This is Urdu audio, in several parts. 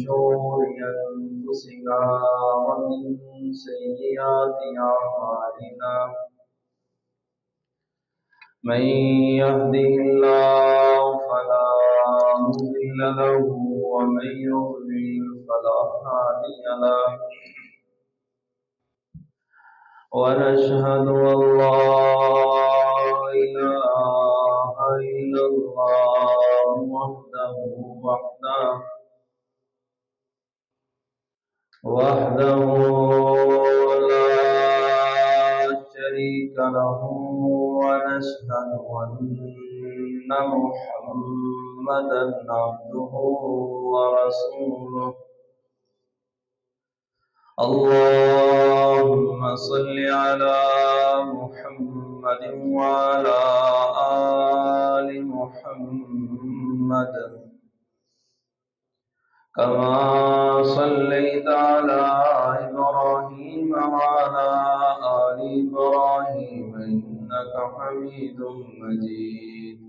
شرور أنفسنا ومن سيئات أعمالنا من يهده الله فلا مضل له ومن يضلل فلا هادي له ونشهد أن لا إله إلا الله وحده لا شريك له ونشهد أن محمدا عبده ورسوله اللهم صل على محمد وعلى آل محمد كما صليت على إبراهيم وعلى آل إبراهيم إنك حميد مجيد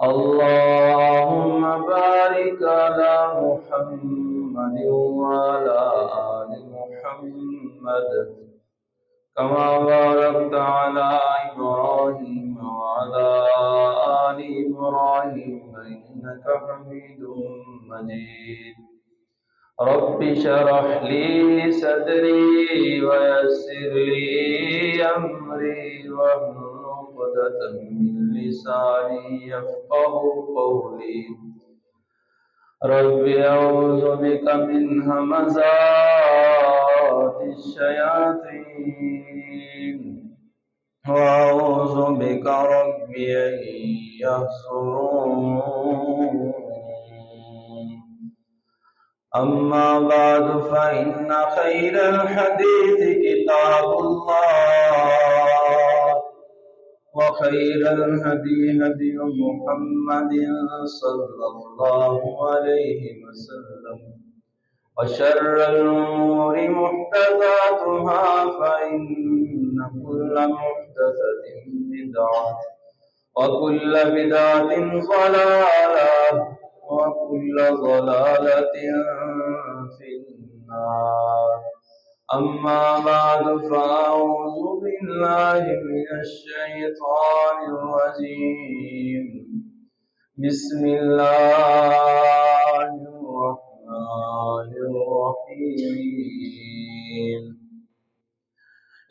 اللهم بارك على محمد وعلى آل محمد كما باركت على إبراهيم وعلى آل إبراهيم إنك حميد مجيد رب اشرح لي صدري ويسر لي أمري واحلل عقدة من لساني يفقهوا قولي رب أعوذ بك من همزات الشياطين وأعوذ بك رب أن يحضرون أما بعد فإن خير الحديث كتاب الله وخير الهدي هدي محمد صلى الله عليه وسلم وشر الأمور محدثاتها فإن كل محدثة بدعة وكل بدعة ضلالة وكل ضلالة في النار أما بعد فأعوذ بالله من الشيطان الرجيم بسم الله الرحمن الرحيم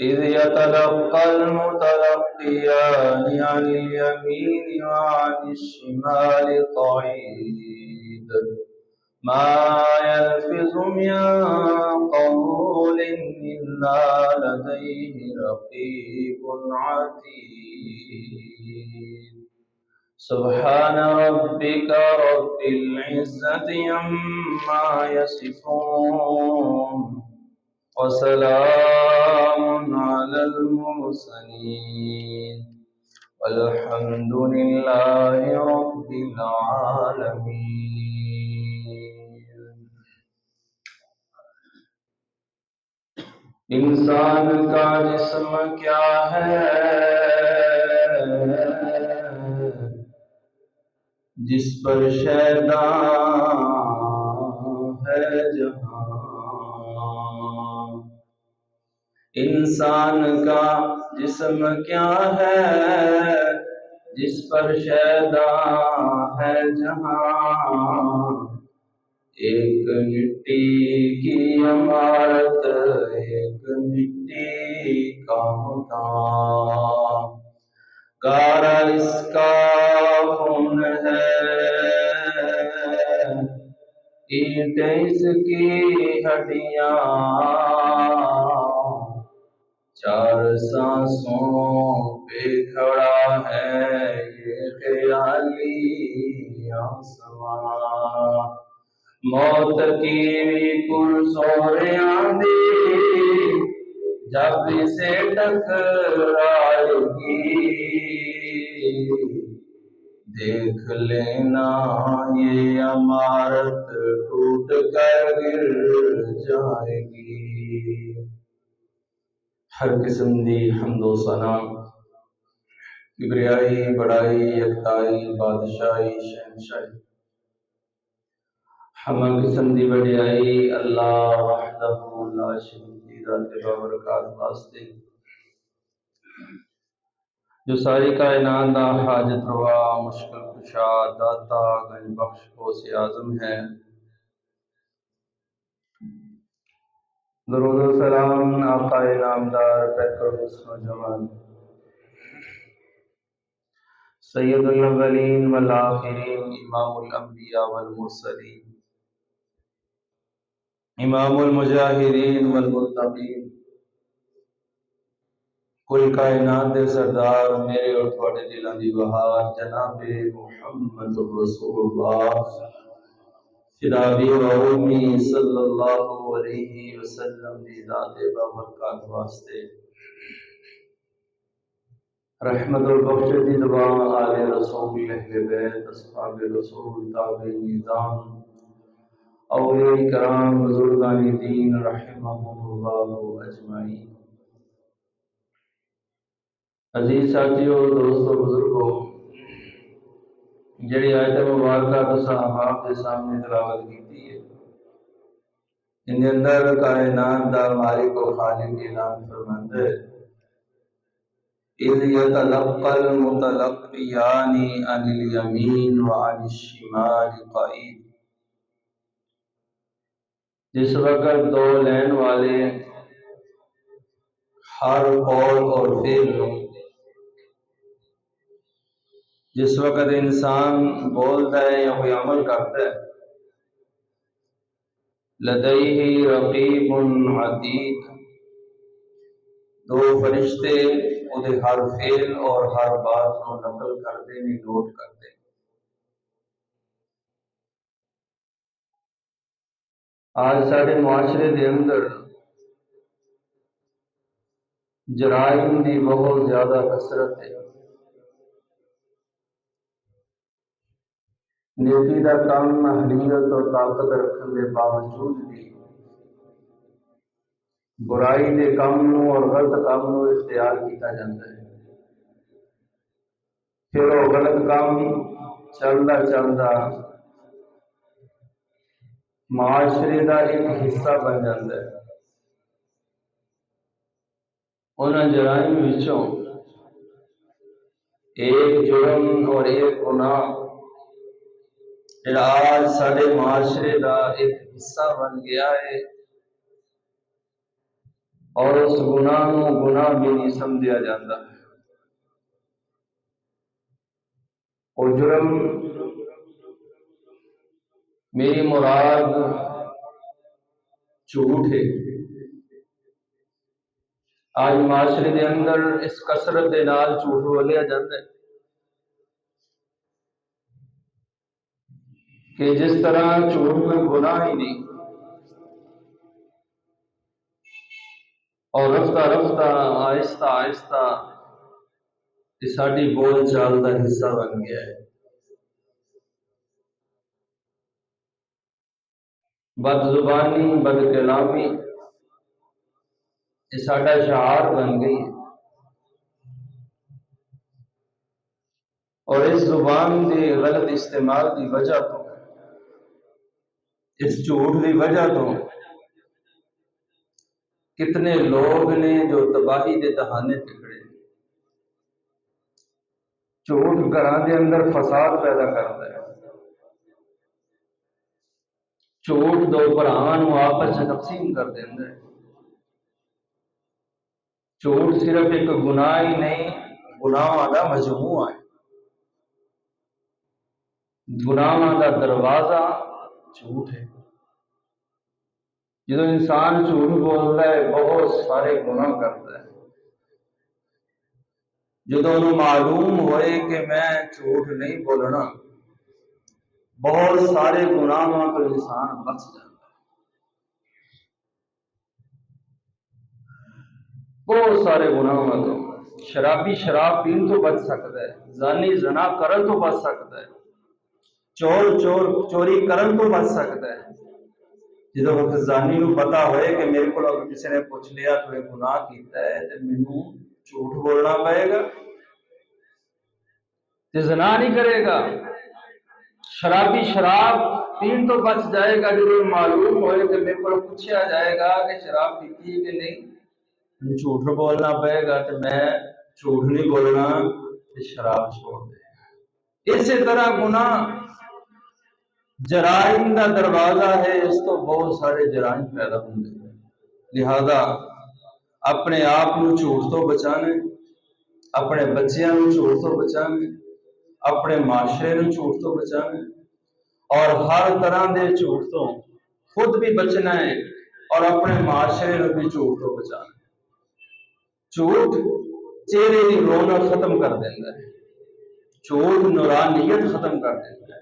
إذ يتلقى المتلقيان عن اليمين وعن الشمال قعيد ما يلفظ من قول إلا لديه رقيب عتيد سبحان ربك رب العزة عما يصفون وسلام على المرسلين والحمد لله رب العالمين انسان کا جسم کیا ہے جس پر شیطان ہے جہاں انسان کا جسم کیا ہے جس پر شیطان ہے جہاں ایک مٹی کی عمارت ایک مٹی کا مکان گارا اس کا خون ہے اینٹ اس کی ہڈیاں چار سانسوں پہ کھڑا ہے یہ خیالی آسمان موت کی پرزور آندھی جب اسے ٹکرائے گی دیکھ لینا یہ عمارت ٹوٹ کر گر جائے گی ہر قسم دی حمد و ثنا کبریائی بڑائی یکتائی بادشاہی شہنشاہی ہمہ قسم دی وڈیائی اللہ وحدہ لا شریک دی ذات بابرکات واسطے جو ساری کائنات دا حاجت روا مشکل کشا داتا گنج بخش غوث اعظم ہے۔ درود و سلام آقا نامدار پیکر حسن و جمال سید الاولین والآخرین امام الانبیاء والمرسلین امام المجاہدین والمتقین کل کائنات دے سردار میرے اور تھوڑے دلاں دی بہار جناب محمد رسول اللہ فدابی و امی صلی اللہ علیہ وسلم دی ذات بابرکات واسطے رحمت البخش دی دعا آل رسول اہل بیت اصحاب رسول تابعین نظام اولیاء کرام بزرگان دین رحمہم اللہ اجمعین۔ عزیز ساتھیو دوستو بزرگو، جڑی آیت مبارکہ تساں آپ کے سامنے تلاوت کیتی ہے، ان کے اندر کائنات دا مالک و خالق اعلان فرماندا ہے اِذْ يَتَلَقَّى الْمُتَلَقِّيَانِ عَنِ الْيَمِينِ وَعَنِ الشِّمَالِ قَعِيدٌ۔ جس وقت دو لین والے ہر قول اور فعل جس وقت انسان بولتا ہے یا کوئی عمل کرتا ہے، لدیہ رقیب عتید، دو فرشتے وہ ہر فعل اور ہر بات کو نقل کرتے ہیں، نوٹ کرتے ہیں۔ آج سارے معاشرے دے اندر جرائم دی بہت زیادہ کثرت ہے۔ نیکی دا کام اہلیت اور طاقت رکھنے کے باوجود بھی برائی دے کام نو اور غلط کام نو اختیار کیتا جاتا ہے۔ پھر وہ غلط کام چلدا چلدا معاشرے دا ایک حصہ بن جاتا ہے۔ انہاں جرائم وچوں ایک جرم اور ایک گناہ آج سارے معاشرے دا ایک حصہ بن گیا ہے، اور اس گناہ نو گناہ بھی نہیں سمجھا جاتا۔ اور جرم میری مراد جھوٹ ہے۔ آج معاشرے دے اندر اس کثرت دے نال جھوٹ بولیا جاتا ہے کہ جس طرح جھوٹ میں گناہ ہی نہیں، اور رفتہ رفتہ آہستہ آہستہ یہ ساری بول چال کا حصہ بن گیا ہے۔ بد زبانی بد کلامی یہ ساڈا شعار بن گئی ہے، اور اس زبان کے غلط استعمال کی وجہ تو، اس جھوٹ کی وجہ تو کتنے لوگ نے جو تباہی کے دہانے پکڑے۔ جھوٹ گھراں دے اندر فساد پیدا کرتا ہے، جھوٹ دو بھراواں نوں آپس میں تقسیم کر دیندا ہے۔ جھوٹ صرف ایک گناہ ہی نہیں، گناہاں دا مجموعہ ہے۔ گناہاں دا دروازہ جھوٹ ہے۔ جدو انسان جھوٹ بولتا ہے بہت سارے گناہ کرتا ہے۔ جدو انہوں معلوم ہوئے کہ میں جھوٹ نہیں بولنا، بہت سارے گناہاں تو انسان بچ جاتا ہے۔ بہت سارے گناہاں تو شرابی شراب پین تو بچ سکتا ہے، زانی زنا کرن تو بچ سکتا ہے، چور چوری کرن تو بچ سکتا ہے۔ جدو وقت زانی نو پتا ہوئے کہ میرے کو اگر کسی نے پوچھ لیا تو یہ گناہ کیتا ہے تو مینوں جھوٹ بولنا پڑے گا، تو زنا نہیں کرے گا۔ شرابی شراب پین تو بچ جائے گا جب معلوم ہوئے کہ میرے کو پوچھا جائے گا کہ شراب پیتی کہ نہیں، جھوٹ بولنا پڑے گا کہ میں جھوٹ نہیں بولنا، شراب چھوڑ دے۔ اسی طرح گناہ جرائم کا دروازہ ہے، اس تو بہت سارے جرائم پیدا ہوں گے، لہذا اپنے آپ کو جھوٹ تو بچانے، اپنے بچیاں کو جھوٹ تو بچانے، اپنے معاشرے کو جھوٹ تو بچانے، اور ہر طرح دے جھوٹ تو خود بھی بچنا ہے اور اپنے معاشرے کو بھی جھوٹ تو بچانا ہے۔ جھوٹ چہرے کی رونق ختم کر دیتا ہے، جھوٹ نورانیت ختم کر دیتا ہے،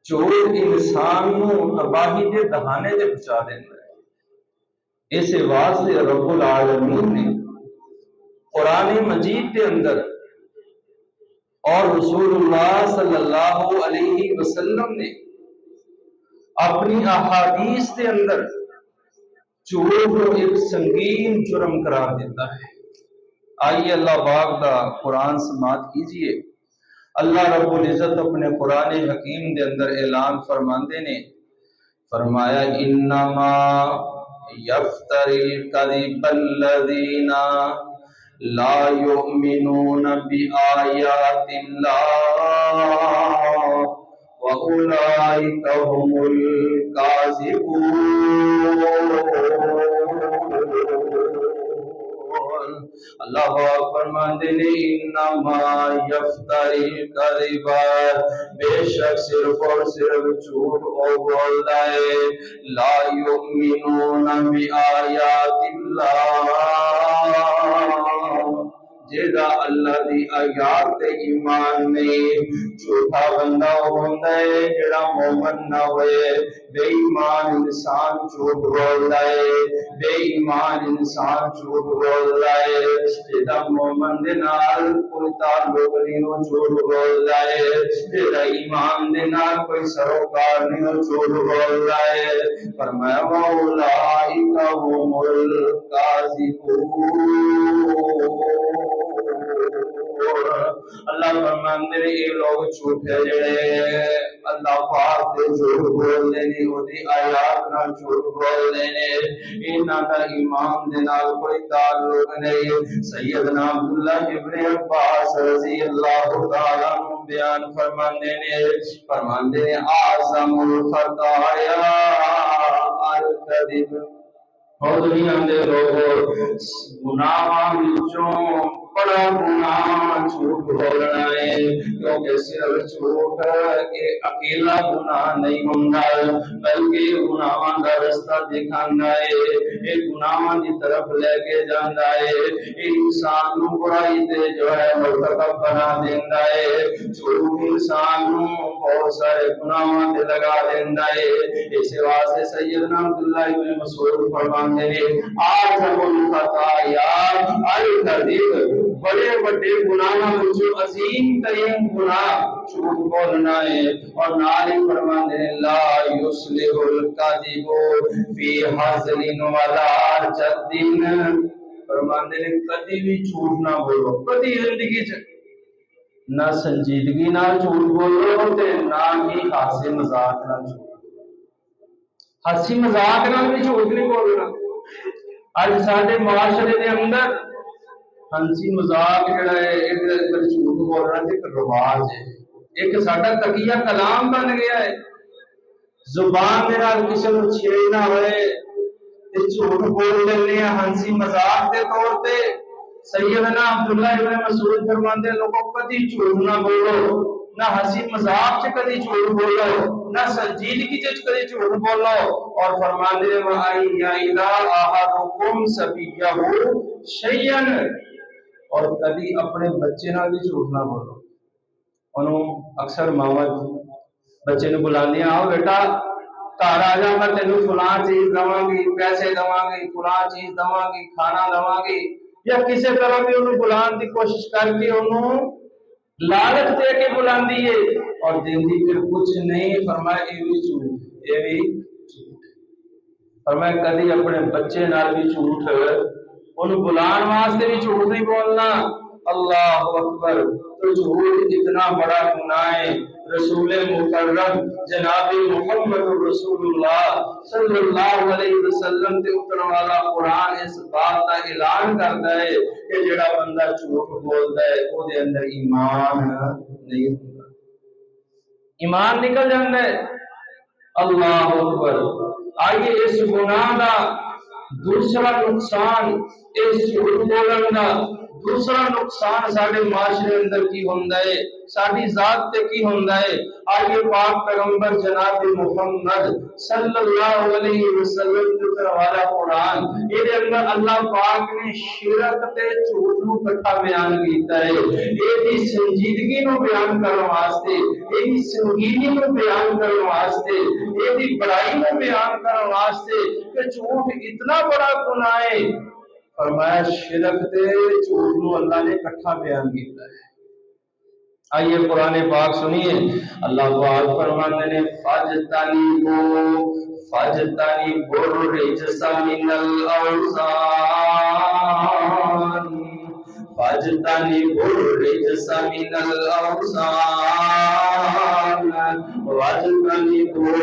جھوٹ انسان کو تباہی کے دہانے سے بچا دیتا ہے۔ اس واسطے رب العالمین نے قرآن مجید کے اندر اور رسول اللہ صلی اللہ علیہ وسلم نے اپنی احادیث کے اندر جھوٹ کو ایک سنگین جرم قرار دیتا ہے۔ آئیے اللہ پاک کا قرآن سماعت کیجئے۔ اللہ رب العزت اپنے قرآن حکیم کے اندر اعلان فرماندے نے فرمایا انما یفتری الکذب الذین لا یؤمنون بآیات اللہ وَأُولَئِكَ هُمُ الْكَاذِبُونَ۔ اللہ پاک فرماتے ہیں انما یفتری الکذب، بے شک صرف اور صرف جھوٹ اور بولتا ہے، لا یؤمنون بآیات اللہ، جیڑا اللہ دی آیات تے ایمان نہیں، جھوٹا بندہ ہوتا ہے جیڑا مومن نہ ہوئے۔ بے ایمان انسان جھوٹ بولتا ہے، بے ایمان انسان جھوٹ بولتا ہے، جیڑا مومن دے نال کوئی تعلق نہیں ہو جھوٹ بولتا ہے، جیڑا ایمان دے نال کوئی سروکار نہیں ہو جھوٹ بولتا ہے۔ فرمایا وَأُولَئِكَ هُمُ الْكَاذِبُونَ۔ اللہ فرماندے نے یہ لوگ جھوٹے جڑے اللہ پاک دے جھوٹ بولدے نے، اودی آیات نال جھوٹ بولدے نے، انہاں دا ایمان دے نال کوئی تعلق نہیں۔ سیدنا عبداللہ ابن عباس رضی اللہ تعالی عنہ بیان فرماندے نے اعظم الخطایا الکذب۔ اور دنیا دے لوگوں گناہاں وچوں بڑا گناہ جھوٹ بولنا ہے، کیونکہ صرف جھوٹ اکیلا گناہ نہیں ہوندا بلکہ گناہاں دا رستہ دکھاندا ہے، یہ گناہاں دی طرف لے کے جاندا ہے، یہ انسان نو برائی تے جو ہے مرتکب بنا دیندا ہے۔ جھوٹ انسان نو بہت سارے گناہاں تے لگا دیندا ہے۔ اس واسطے سیدنا عبداللہ ابن مسعود فرماندے نے اعظم الخطایا الکذب، بڑے بڑے گناہاں وچوں عظیم ترین گناہ جھوٹ بولنا ہے۔ اور نال ہی فرماندے نے لا یصلح الکذب فی حزل ولا جد، فرماندے نے کبھی بھی جھوٹ نہ بولو، کبھی زندگی چ نہ سنجیدگی نال جھوٹ بولو تے نہ ہی ہنسی مذاق نال جھوٹ، ہنسی مذاق نال بھی جھوٹ نہیں بولنا۔ اج سارے معاشرے دے اندر ہنسی مذاق جڑا ہے ادھر جھوٹ بولنا ایک رواج ہے، ایک ساڈا تقیہ کلام بن گیا ہے۔ زبان دے نال کسے نوں چھیڑنا ہوئے تے جھوٹ بول لینے ہیں ہنسی مذاق دے طور تے۔ سیدنا عبداللہ ابن مسعود فرماندے لوگوں کدی جھوٹ نہ بولو، نہ ہنسی مذاق چ کدی جھوٹ بولو، نہ سنجیدگی چ کدی جھوٹ بولو۔ اور فرماندے اذا احدکم سبیہ شیئا، اور کبھی اپنے بچے نال بھی جھوٹ نہ بولو۔ انہوں اکثر ماواں بچے نوں بلاندیاں آؤ بیٹا گھر آ جا میں تینوں فلاں چیز دواں گی، پیسے دواں گی، فلاں چیز دواں گی، کھانا دواں گی، یا کسی طرح بھی انہوں بلان دی کوشش کر کے انہوں لالچ دے کے بلاندی ہے اور دیندی پھر کچھ نہیں۔ فرمایا یہ بھی جھوٹ، یہ بھی جھوٹ۔ فرمایا کدی اپنے بچے نال بھی جھوٹ، انہوں بلان واسطے بھی جھوٹ نہیں بولنا، اللہ اکبر، تو جھوٹ اتنا بڑا گناہ ہے۔ رسول مکرم جناب محمد رسول اللہ صلی اللہ علیہ وسلم تے اتر والا قرآن اس بات کا اعلان کرتا ہے کہ جڑا بندہ جھوٹ بولتا ہے وہ دے اندر ایمان نہیں ہوتا، ایمان نکل جاتا ہے۔ اللہ اکبر۔ آئیے اس گناہ کا دوسرا نقصان، اس جھوٹ بولن کا دوسرا نقصان سارے معاشرے اندر کی ہوندا ہے، ساری ذات تے کی ہوندا ہے۔ آئیے پاک پیغمبر جناب محمد صلی اللہ علیہ وسلم کے والا قرآن یہ اندر اللہ پاک نے شرک تے جھوٹ نو کٹھا بیان کیتا ہے۔ یہ سنجیدگی نو بیان کرنے واسطے، یہ سنگینی نو بیان کرنے واسطے، یہ بڑائی نو بیان کرنے واسطے کہ جھوٹ اتنا بڑا گناہ ہے۔ فرمایا شرک تے جھوٹ نو اللہ نے کٹھا بیان کیتا ہے۔ آئیے قرآن پاک سنیے، اللہ پاک فرماتے ہیں فَاجْتَنِبُوا الرِّجْسَ مِنَ الْأَوْثَانِ فَاجْتَنِبُوا الرِّجْسَ مِنَ الْأَوْثَانِ وَاجْتَنِبُوا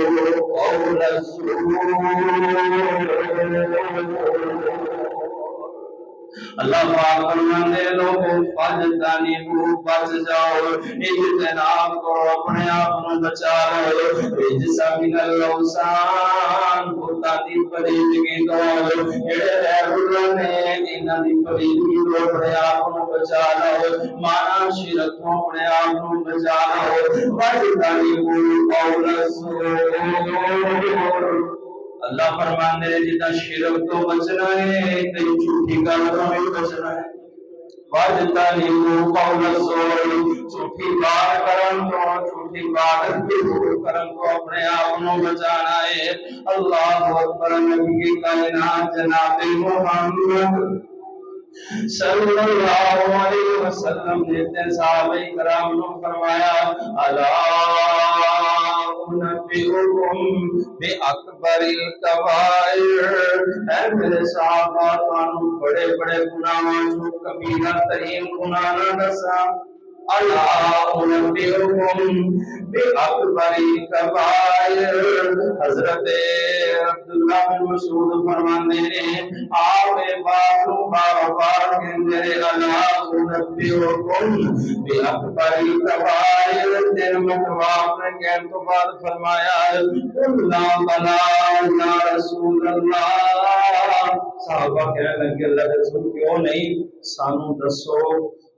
قَوْلَ الزُّورِ۔ اللہ پاک فرماتے ہیں لوگوں فَاجْتَنِبُوا بچ جاؤ، اجتناب کرو، اپنے آپ کو بچا لو، رِجْسَ مِنَ الْأَوْثَانِ بتاں دی پلیدگی تو جڑے غیر اللہ نے انہاں دی پلیدگی تو اپنے آپ کو بچا لو، مانا شرک تو اپنے آپ کو بچا لو، فَاجْتَنِبُوا قَوْلَ الزُّورِ۔ اللہ فرماندے ہیں جتنا شرک تو بچنا ہے تے جھوٹی گل تو بھی بچنا ہے۔ وَاجْتَنِبُوا قَوْلَ الزُّورِ، جھوٹی بات کرن تو، جھوٹی بات کرن تو اپنے آپ کو بچانا ہے۔ اللہ اکبر۔ نبی کائنات جناب محمد صلی اللہ علیہ وسلم نے صحابہ کرام کو فرمایا الا انبئکم باکبر الکبائر، اے میرے صحابہ تانوں بڑے بڑے گناہاں جو کبیرہ ترین گناہ نہ دساں۔ الا انبئکم باکبر الکبائر، حضرت عبداللہ بن مسعود فرماتے ہیں آپ بار بار کہندے الا انبئکم باکبر الکبائر، تین مرتبہ نے کہنے تو بعد فرمایا قلنا بلا یا رسول اللہ۔ صحابہ کہنے لگے اللہ کے رسول کیوں نہیں، سانو دسو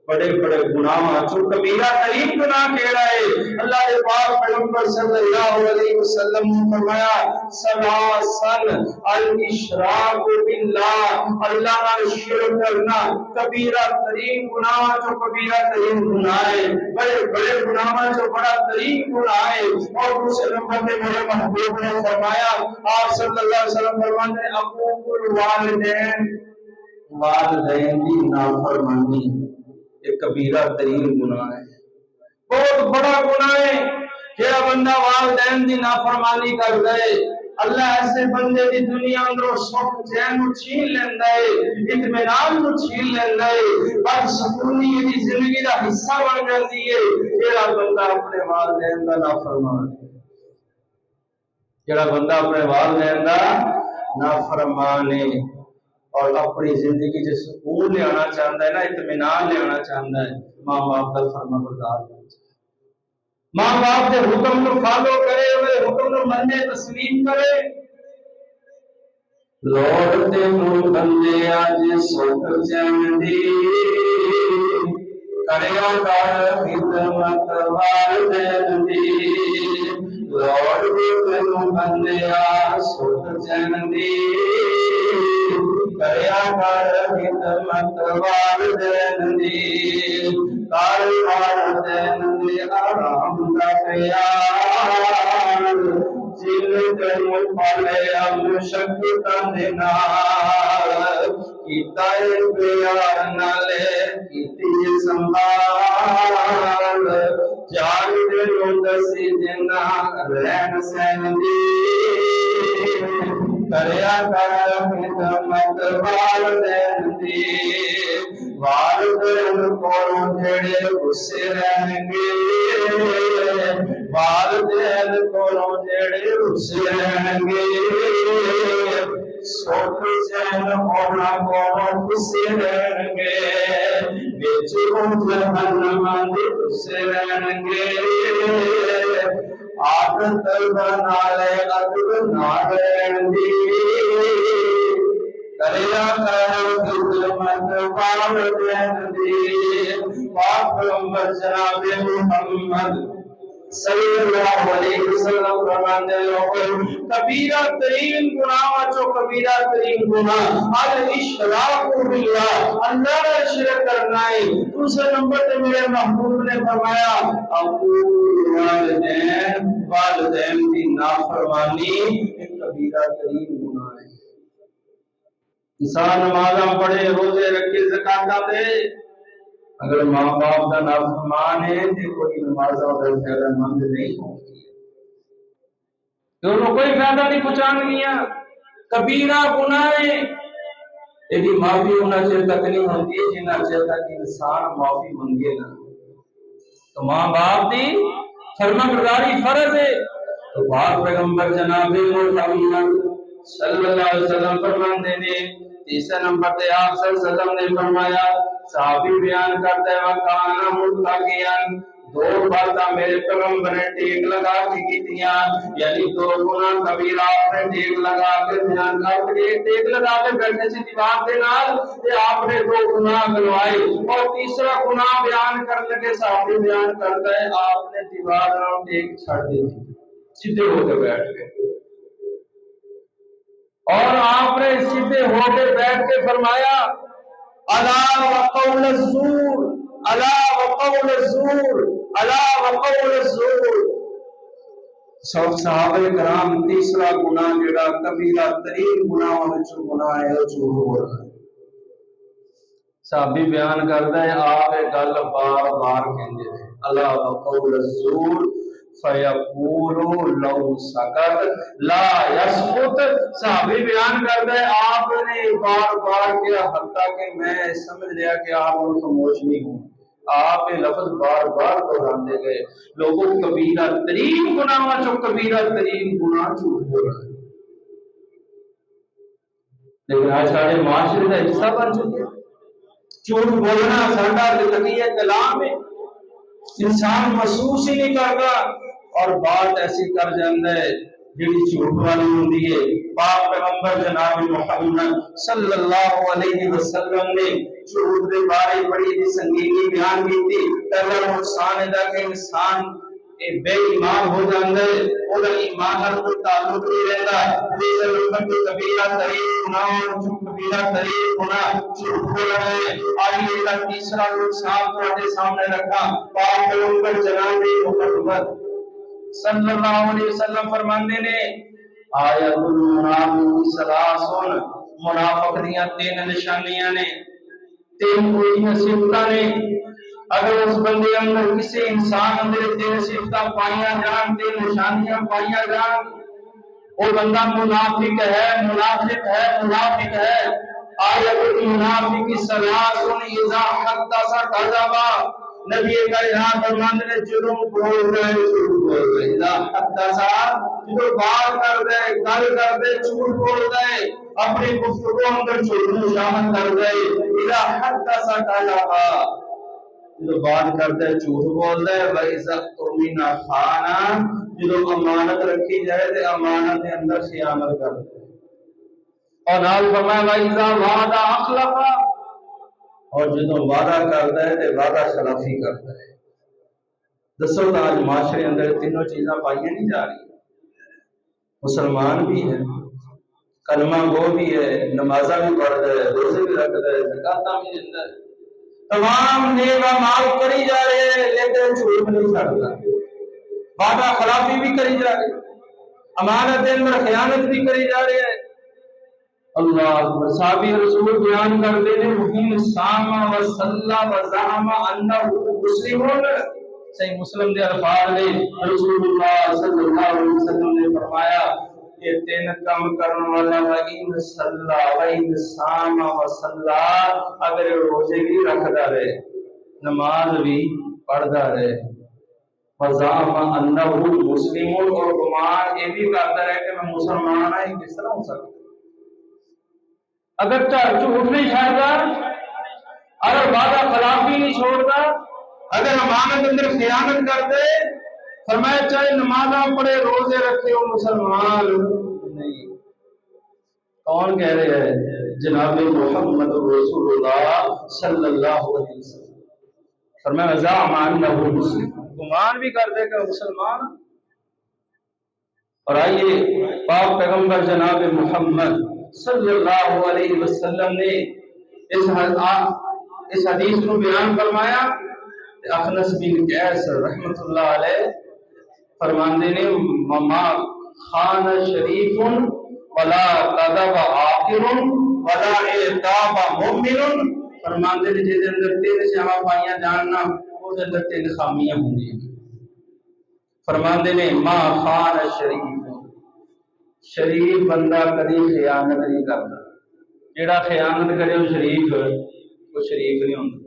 بڑے بڑے گناہ جو کبیرہ ترین گناہ کیڑا ہے؟ اللہ کے پاک پیغمبر صلی اللہ علیہ وسلم نے فرمایا سلاسن الاشراک باللہ، اللہ نال شرک کرنا کبیرہ ترین گناہ جو کبیرہ ترین گناہ ہے، بڑے بڑے گناہ جو بڑا ترین گناہ ہے۔ اور دوسرے نمبر پہ میرے محبوب نے فرمایا آپ صلی اللہ علیہ وسلم فرماتے ہیں عقوق الوالدین، والدین کی نافرمانی ایک کبیرہ ترین گناہ ہے، بہت بڑا گناہ ہے۔ جڑا بندہ والدین دی نافرمانی کردا ہے اللہ ایسے بندے دی دنیا اندروں سکھ چین نو چھین لیندا ہے، اطمینان نو چھین لیندا ہے، بد سکونی دی زندگی دا حصہ بن جاندی ہے۔ جڑا بندہ اپنے والدین دا نافرمان ہے، جڑا بندہ اپنے والدین دا نافرمان ہے اور اپنی زندگی سے سکون لے آنا چاہتا ہے نا، اطمینان لے آنا چاہتا ہے، ماں باپ کا فرما بردار ہونا چاہتا ہے، ماں باپ کے حکم کو فالو کرے، انہیں حکم کو مننے تسلیم کرے۔ لوٹتے مڑ بندے آج سکھ چین دی، کریا کر خدمت والدین دی، لوٹتے مڑ بندے آج سکھ چین دی، کریا کر خدمت والدین دی، کر والدین دی آرام دا خیال، جن تینوں پالے مشقتاں دے نال، کیتا اے پیار نالے کیتی سنبھال، جان دے نوں دسی جنا رہن سہن دی، کریا کر خدمت والدین دی، والدین کو جڑے غصے رہن گے والدین کو جڑے غصے رہن گے سکھ چین ہونا کو غصے رہن گے بچ جہنم دے غصے رہن گے عادت بنا لے ادب نہ رہن دی کریا کر خدمت والدین دی پاک جناب محمد صلی اللہ علیہ وسلم فرماتے ہیں کبیرہ ترین گناہ چو کبیرہ ترین گناہ الاشراک باللہ اللہ نے شرک کرنا ہے دوسرے نمبر پہ میرے محبوب نے فرمایا عقوق والدین کی نافرمانی ایک کبیرہ ترین گناہ ہے انسان نمازاں پڑھے روزے رکھے زکاتاں دے اگر ماں باپ کا نافرمان ہے تو کوئی نماز اور فائدہ مند نہیں ہوگی دونوں کوئی فائدہ نہیں پہنچانگیاں کبیرہ گناہ ہے یہ معافی ہونا چاہیے تک نہیں ہوتی ہے جنہ چاہتا کہ انسان معافی منگے نا تو ماں باپ دی فرما برداری فرض ہے تو پاک پیغمبر جناب محمد صلی اللہ علیہ وسلم فرماتے ہیں تیسرے نمبر پہ آپ صلی اللہ علیہ وسلم نے فرمایا صحابی بیان کرتے وقانا متقیان دو باتاں میرے پیغمبر نے ٹیک لگا کے کیتیاں یعنی دو گناہ کبیرہ آپ نے ٹیک لگا کے بیان کر کے ٹیک لگا کے بیٹھے سی دیوار دے نال تے آپ نے دو گناہ گنوائے اور تیسرا گناہ بیان کرنے کے صحابی بیان کرتا ہے آپ نے دیوار نال ٹیک چھڑ دی سیدھے ہو کے بیٹھ گئے اور آپ نے سیدھے ہو کے بیٹھ کے فرمایا الا وقول الزور الا وقول الزور الا وقول الزور سب صحابہ کرام تیسرا گناہ جڑا کبیرہ ترین گناہوں وچ گناہ ہے وہ جھوٹ بولنا صحابی بیان کردا ہے آپ یہ گل بار بار کہندے ہیں الا وقول الزور فیقول لو سکت لا یسکت صحابی بیان کرتا ہے آپ نے بار بار کیا حتیٰ کہ میں سمجھ لیا کہ آپ ان خاموش نہیں ہوں آپ یہ لفظ بار بار دہراندے گئے لوگوں کبیرہ ترین گناہ جو کبیرہ ترین گناہ جھوٹ بول رہے ہیں لیکن آج سارے معاشرے کا حصہ بن چکے جھوٹ بولنا ساڈا زندگی کلام ہے انسان محسوس ہی نہیں کرتا اور بات ایسی کر جاندے جڑی جھوٹ والی ہوندی ہے پاک پیغمبر جناب محمد صلی اللہ علیہ وسلم نے جھوٹ دے بارے بڑی سنگینی بیان کی تھی پہلا نقصان ہے کہ انسان بے ایمان ہو جاندے اور ایمان نال کوئی تعلق نہیں رہتا دوسرے نمبر پہ کبیرہ ترین گناہ جو کبیرہ ترین گناہ جھوٹ بولنا ہے آئیے کا تیسرا نقصان تمہارے سامنے رکھا پاک پیغمبر جناب محمد صلی اللہ علیہ وسلم فرماندے نے آیت المنافق ثلاثون منافق دیاں تین نشانیاں نے تین کوئی صفتاں نے اگر اس بندے اندر کسی انسان اندر تین صفتاں پائیاں جان تین نشانیاں پائیاں جان وہ بندہ منافق ہے آیت المنافق ثلاثون اذا حدث كذب نبی کائنات فرماتے ہیں جدوں بول رہے جھوٹ بول رہے اذا حدث جدوں بات کر دے گل کر دے جھوٹ بول دے اپنی گفتگو اندر جھوٹ شامل کر دے اذا حدث كذب جدوں بات کر دے جھوٹ بول دے وَإِذَا اؤْتُمِنَ خَانَ جدوں امانت رکھی جائے تے امانت کے اندر خیانت کر دے اور نال فرمایا وَإِذَا وَعَدَ أَخْلَفَ اور جدوں وعدہ کرتا ہے تے وعدہ خلافی کرتا ہے دسو تو آج معاشرے اندر تینوں چیزاں پائیاں نہیں جا رہی مسلمان بھی ہے کلمہ گو بھی ہے نمازاں بھی پڑھتا ہے روزے بھی رکھتا ہے زکاتاں بھی دیتا ہے تمام نیک اعمال کری جا رہے ہیں لیکن جھوٹ نہیں چھڑتا وعدہ خلافی بھی کری جا رہے امانت کے اندر خیانت بھی کری جا رہے ہیں اللہ صحابی رسول بیان کرتے ہیں مہین ساما و صلی و زعم انہ مسلمون صحیح مسلم دے الفاظ نے رسول اللہ صلی اللہ علیہ وسلم نے فرمایا کہ تین کام کرنے والا وَإِنْ صَلَّى وَإِنْ صَامَ وَصَلَّى اگر روزے بھی رکھتا رہے نماز بھی پڑھتا رہے، فزعم انہ مسلم، اور گمان یہ بھی کرتا رہے کہ میں مسلمان ہوں، کس طرح ہو سکتا؟ اگر جھوٹ نہیں چھاڑتا، اگر وعدہ خلافی نہیں چھوڑتا، اگر امانت اندر خیانت کر دے، فرمایا چاہے نمازاں پڑھے روزے رکھے ہو، مسلمان نہیں۔ کون کہہ رہے ہیں؟ جناب محمد رسول اللہ صلی اللہ علیہ وسلم۔ فرمایا زعم انہ مسلم، گمان بھی کر دے کہ مسلمان۔ اور آئیے پاک پیغمبر جناب محمد صلی اللہ علیہ وسلم نے اس حدیث کو بیان فرمایا کہ اخنس بن قیس رحمت اللہ علیہ فرماندے نے ما خان شریف ولا کذب عاقر ولا اعتاب مومن، فرماندے نے جس اندر تین شاواں پائیاں جاننا اس اندر تین خامیاں ہوندی ہیں۔ فرماندے نے ما خان شریف، شریف بندہ کبھی خیانت نہیں کرتا، جیڑا خیانت کرے وہ شریف نہیں ہوتا۔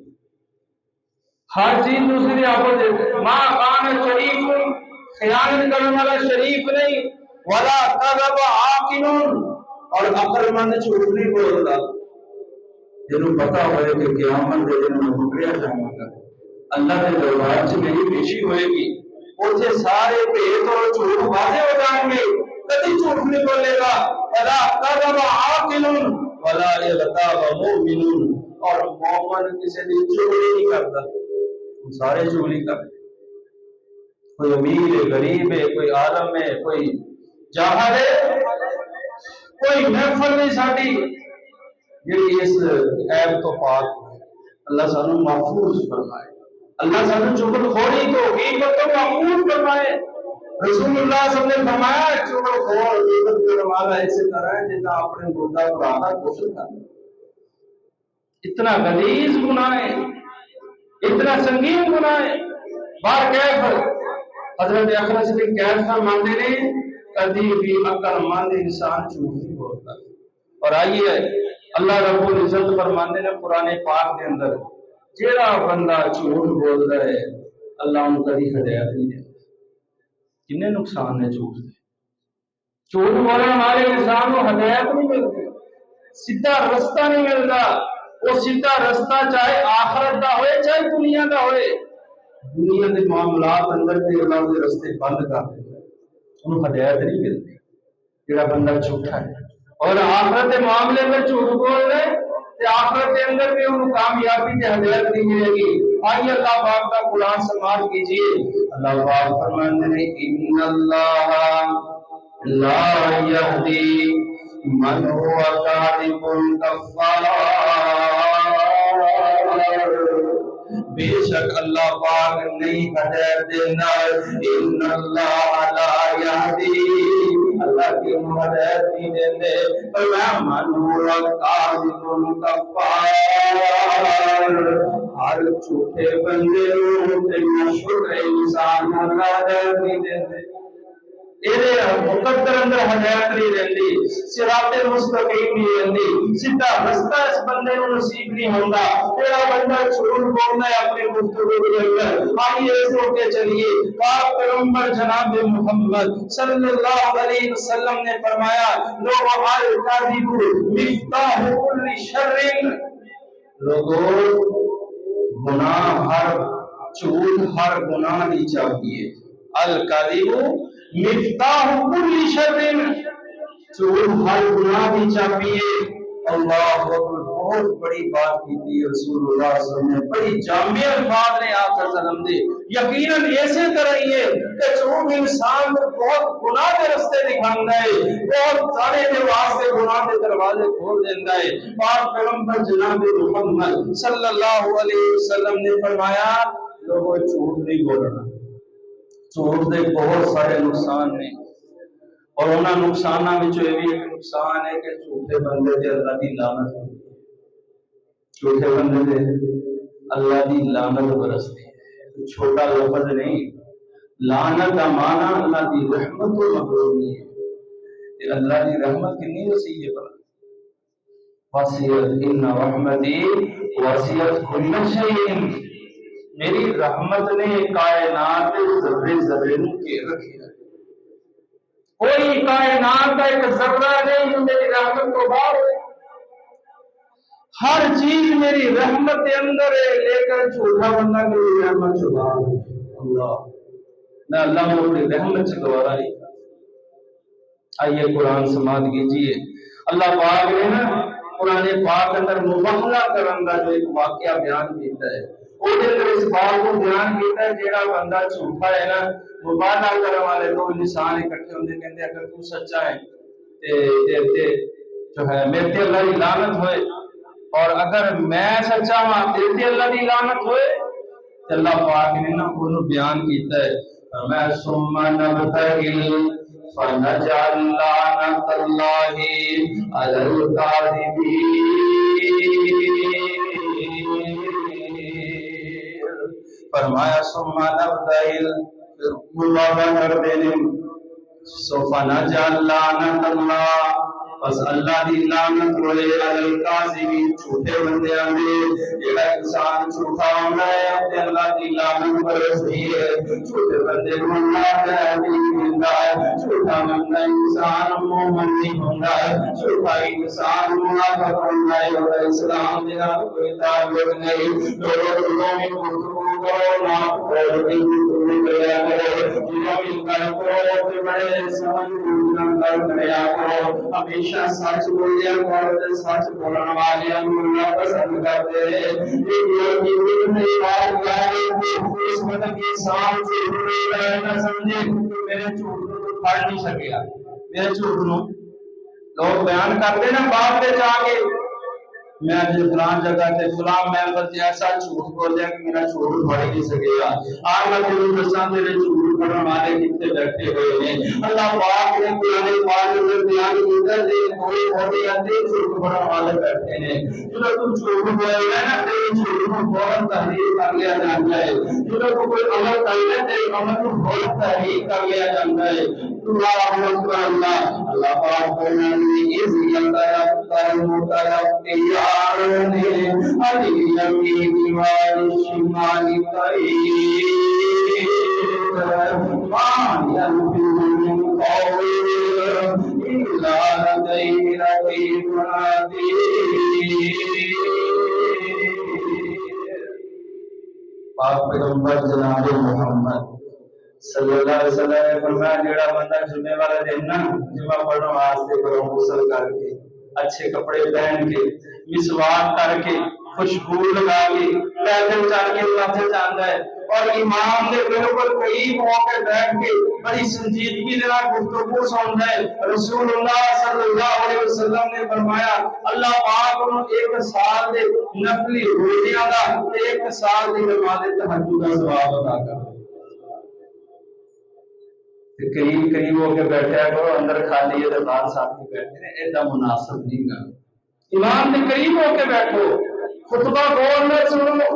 ہر چیز دوسری آپوزٹ، ماں خان شریف، خیانت کرنے والا شریف نہیں، ولا کذب عاقل، اور عقل مند جھوٹ نہیں بولتا، جنہوں پتا ہوئے کہ قیامت کے دن میں پکڑیا جاؤں گا، اللہ کے دربار سے میری پیشی ہوئے گی، اسے سارے بھید اور جھوٹ واضح ہو جائیں گے، کبھی جھوٹ نہیں بولے گا۔ ولا کذب عاقل ولا اغتاب مومن، اور مومن کسی کی چغلی نہیں کرتا، سارے چغلی کرتے، کوئی امیر ہے، غریب ہے، کوئی عالم ہے، کوئی جاہل ہے، کوئی محفل نہیں ساڈی جی اس عیب تو پاک ہے۔ اللہ سانو محفوظ فرمائے، اللہ سانو چغل خوری تو غیبت تو محفوظ فرمائے۔ رسول اللہ صلی اللہ علیہ وسلم نے فرمایا چغل خور غیبت کرنے والا ایسے طرح ہے جتنا اپنے مردہ پرانا کوشش کرنا۔ اتنا غلیظ گناہ ہے، اتنا سنگین گناہ ہے۔ بار کیف حضرت اخنس بن قیس فرماندے نے کبھی بھی عقل مند انسان جھوٹ نہیں بولتا۔ اور آئیے اللہ رب العزت فرماندے نے قرآن پاک کے اندر جیڑا بندہ جھوٹ بول رہا ہے اللہ ان کبھی ہدایت نہیں دیتا۔ کتنے نقصان ہے جھوٹ کے؟ جھوٹ بولنے والے انسان کو ہدایت نہیں ملتی، سیدھا رستہ نہیں ملتا۔ وہ سیدھا رستہ چاہے آخرت کا ہوئے چاہے دنیا کا ہوئے، دنیا کے معاملات اندر کے اللہ کے رستے بند کر دیتا ہے، انہوں ہدایت نہیں ملتی جڑا بندہ جھوٹا ہے۔ اور آخرت کے معاملے میں جھوٹ بول رہے تو آخرت کے اندر بھی انہوں کامیابی کی ہدایت نہیں ملے گی۔ آئیے اللہ پاک کا قرآن سماعت کیجیے۔ اللہ پاک فرماتے ہیں ان اللہ لا یہدی من هو کاذب کفار، بے شک اللہ پاک نہیں ہدایت دینا، ان اللہ لا یہدی، اللہ کی ہدایت نہیں دیندے، فرمایا من هو کاذب کفار، ہر جھوٹے بندے تے مشہور انسان اللہ ہدایت نہیں دیندے، مقدر اندر ہدایت نہیں رہتی، صراط مستقیم نہیں رہتی، سیدھا رستہ اس بندے کو نصیب نہیں ہوتا۔ تیرا بندہ جھوٹ بولنا ہے اپنی گفتگو کے اندر۔ آئیے سو کے چلیے پاک پیغمبر جناب محمد صلی اللہ علیہ وسلم نے فرمایا لوگوں الکاذب مفتاح کل شر، لوگوں گناہ ہر جھوٹ ہر گناہ کی چابی ہے، الکاذب مفتاح کل شر، جھوٹ ہر گناہ کی چابی ہے۔ اللہ اکبر، بہت بڑی بات کی تھی رسول اللہ صلی اللہ علیہ وسلم نے، بڑی جامع الفاظ نے آپ صلی اللہ علیہ وسلم دے۔ یقیناً ایسے طرح ہی ہے کہ جھوٹ انسان کو بہت گناہ کے رستے دکھاتا ہے، بہت سارے کے واسطے گناہ کے دروازے کھول دیتا ہے۔ پاک پیغمبر جناب محمد صلی اللہ علیہ وسلم نے فرمایا لوگوں جھوٹ نہیں بولنا، جھوٹ دے بہت سارے نقصان نے، اور انہاں نقصاناں وچوں یہ بھی ایک نقصان ہے کہ جھوٹے بندے تے اللہ دی لعنت ہوندی ہے، جھوٹے بندے تے اللہ دی لعنت برستی ہے۔ چھوٹا لفظ نہیں، لعنت کا معنی اللہ دی رحمت و محرومی ہے، کہ اللہ دی رحمت کتنی وسیع ہے بھلا، وسعت ان رحمتی وسعت کل شیء، میری رحمت نے کائنات ذرے ذرے کے رکھے ہے، کوئی کائنات کا ایک ذرہ نہیں جو میری رحمت کو باہر ہے، ہر چیز میری رحمت کے اندر ہے، لیکن جھوٹا بندہ میری رحمت سے باہر ہے۔ اللہ میں اللہ کو اپنی رحمت سے گوارا نہیں کرتا۔ آئیے قرآن سماعت کیجیے، اللہ پاک نے نا قرآن پاک اندر مباہلہ کرن کا جو ایک واقعہ بیان کیتا ہے، وہ اس بات کو بیان کیتا ہے جیڑا بندہ جھوٹا ہے نا، مباہلہ کرنے والے دو انسان اکٹھے ہوندے کہندے اگر تو سچا ہے تے جو ہے میرے تے اللہ کی لعنت ہوئے، اور اگر میں سچا ہاں تیرے تے اللہ کی لعنت ہوئے۔ تے اللہ پاک نے نا انہوں بیان کیتا ہے، میں ثم نبتہل فنجعل لعنت اللہ علی الکاذبین، فرمایا ثم نبتہل، پھر مباہلہ کر دینے، فنجعل لعنت اللہ، بس اللہ دی لعنت ہوئے علی الکاذبین، جھوٹے بندیاں دے، جیڑا انسان جھوٹا ہونا ہے تے اللہ دی لعنت برستی ہے، جھوٹے بندے کو اللہ نہیں ملتا ہے، جھوٹا بندہ انسان مومن نہیں ہوتا ہے، جھوٹا انسان منافق ہوتا ہے، اور اسلام دے نال کوئی تعلق نہیں۔ لوگوں میں گفتگو کرو نہ اور بھی گفتگو کریا کرو، جنہوں میں کرو تے بڑے سمجھ کریا کرو، ہمیشہ سچ بولیا کرو، سچ بولن والے اللہ پسند کرتے ہیں۔ اس مطلب کے سام سے نہ سمجھے میرے جھوٹ کو پڑھ نہیں سکیا، میرے جھوٹ نو لوگ بیان کرتے نا باپ دے جا کے، میں آج فلان جگہ تے فلان محفل تے ایسا جھوٹ بولیا کہ میرا جھوٹ پڑھ نہیں سکیا۔ آج میں تمہیں دساں میرے جھوٹ پڑھن والے کتنے بیٹھے ہوئے ہیں۔ اللہ پاک نے قرآن پاک میں بیان کیتا ہے کوئی ہوتے اندے جھوٹ پڑھن والے بیٹھے ہیں، جنہوں تم جھوٹ بولے نا تیرے جھوٹ کو فوراً تحریر کر لیا جاتا ہے، جنہوں کو کوئی عمل کر لے تیرے عمل کو فوراً تحریر کر لیا جاتا ہے۔ اللہ پاک فرماتے ہیں اذ یتلقى المتلقیان عن الیمین والشمال قعید ما یلفظ من قول الا لدیہ رقیب عتید۔ پاک پیغمبر جناب محمد صلی اللہ علیہ وسلم نے فرمایا جیڑا بندہ جمعے والا دن نا جمعہ پڑھنے واسطے کرو غسل کر کے اچھے کپڑے پہن کے مسواک کر کے خوشبو لگا کے پیدل چل کے مسجد جاتا ہے اور امام کے بالکل قریب ہو کے بیٹھ کے بڑی سنجیدگی کے ساتھ گفتگو سنتا ہے، رسول اللہ صلی اللہ علیہ وسلم نے فرمایا اللہ پاک انہوں ایک سال دے نفلی روزیاں دا ایک سال دی نماز تہجد کا ثواب عطا کرتا ہے۔ قریب ہو کے بیٹھا کرو، اندر خالی ہے تو باہر ساتھی بیٹھے ہیں، ایڈا مناسب نہیں گا۔ امام کے قریب ہو کے بیٹھو، خطبہ غور میں سنو،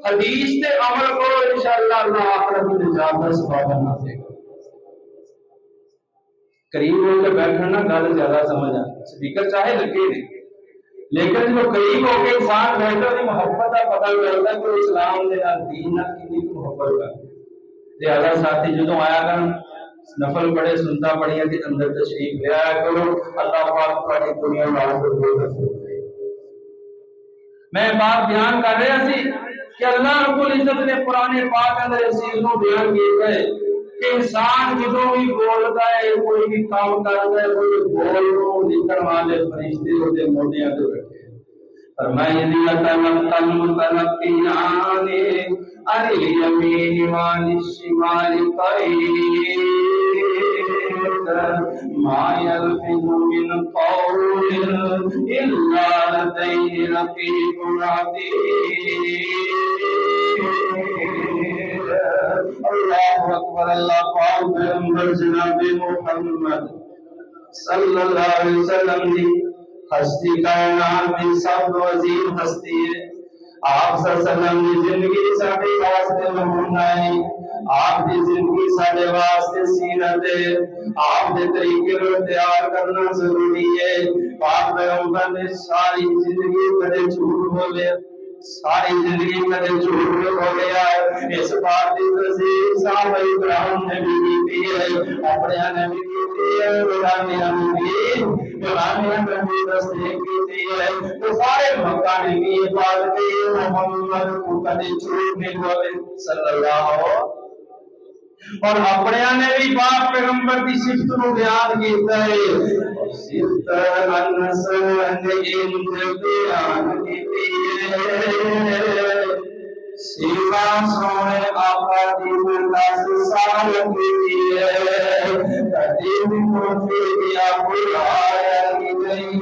حدیث تے عمل کرو، انشاءاللہ اللہ آخرت میں نجات کا ثواب بنا دے گا۔ قریب ہو کے بیٹھنا گل زیادہ سمجھ آتی، سپیکر چاہے لگے نہیں، لیکن جو قریب ہو کے انسان بیٹھا دی محبت کا پتہ چلتا ہے کہ اسلام دے نال دین نال کتنی محبت کرتا ہے۔ لہذا ساتھی جدوں آیا کرن نفل پڑھے سنتا پڑھیا کہ اندر تشریف لے آیا کرو، اللہ پاک تھوڑی دنیا کو دے۔ میں بات بیان کر رہا سی کہ اللہ رب العزت نے قرآن پاک اندر اس چیز کو بیان کیا ہے کہ انسان جدوں بھی بولتا ہے، کوئی بھی کام کرتا ہے، کوئی بول لکھن والے فرشتے ہوتے موٹیاں تے بیٹھے ہیں۔ فرمایا یتلقى المتلقیان عن الیمین وعن الشمال قعید ما یلفظ من قول الا لدیہ رقیب عتید۔ اللہ اکبر، اللہ پاک پیغمبر جناب محمد صلی اللہ علیہ وسلم دی ہستی کائنات کی سب عظیم ہستی ہے۔ آپ صلی اللہ علیہ وسلم کی زندگی ساڈے واسطے نمونہ ہے، آپ کی زندگی ساڈے واسطے سیرت ہے، آپ کے طریقے کو اختیار کرنا ضروری ہے۔ پاک پیغمبر نے ساری زندگی کدے جھوٹ بولے، ساری زندگی کدے جھوٹ نہیں بولیا ہے، اس بات کی تصدیق صحابہ کرام نے بھی کی ہے، اپنے نے بھی کی ہے، غلامیاں نے بھی تصدیق کی ہے۔ تو سارے مکہ نے بھی یہ بات کی محمد کو کدے جھوٹ نہیں بولے صلی اللہ، اور اپنے نے بھی پاک پیغمبر کی صفت کو بیان کیتا ہے، صفت انس ان بیان کیتی ہے، سیوا سونے آقا دی ملاس سال کیتی ہے، قدیم موتی دیا بلایا نہیں،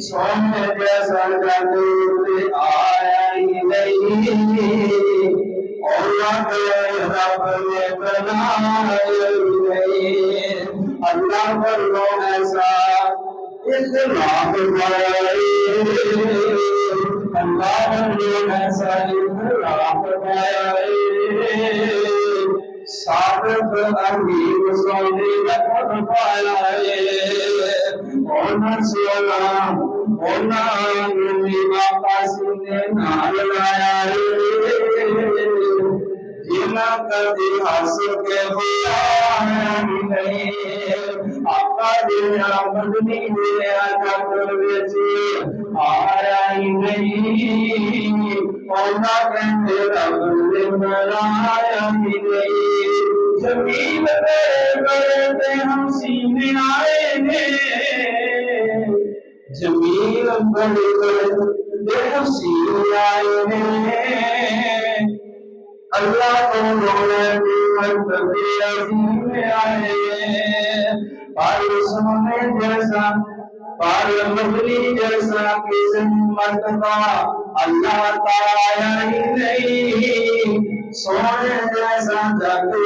سونے جیسا جدود آیا ہی نہیں، اللہ کے رب نے بنایا نہیں، اللہ پر لو ایسا اخلاق پائے، اللہ پر لو ایسا اخلاق پائے، صادق امین سونے لکھت پائے، اونا سونا اونا نمی باپا سنے نال لایا ہے، جنا کبھی ہنس کے بیان نہیں، آقا دنیا مدنی دنیا جب ویچی آیا ہی نہیں، اونا کہتے رب نے بنایا ہی نہیں، زمین میرے بڑے ہم سینے آئے ہیں، زمین بڑے بڑے ہم سینے آئے ہیں، اللہ کو رونے کی مرتبی عظیم میں آئے، پار سونے جیسا پار مدنی جیسا کسی مرتبہ اللہ تعالی ہی نہیں، سونے جیسا جاتے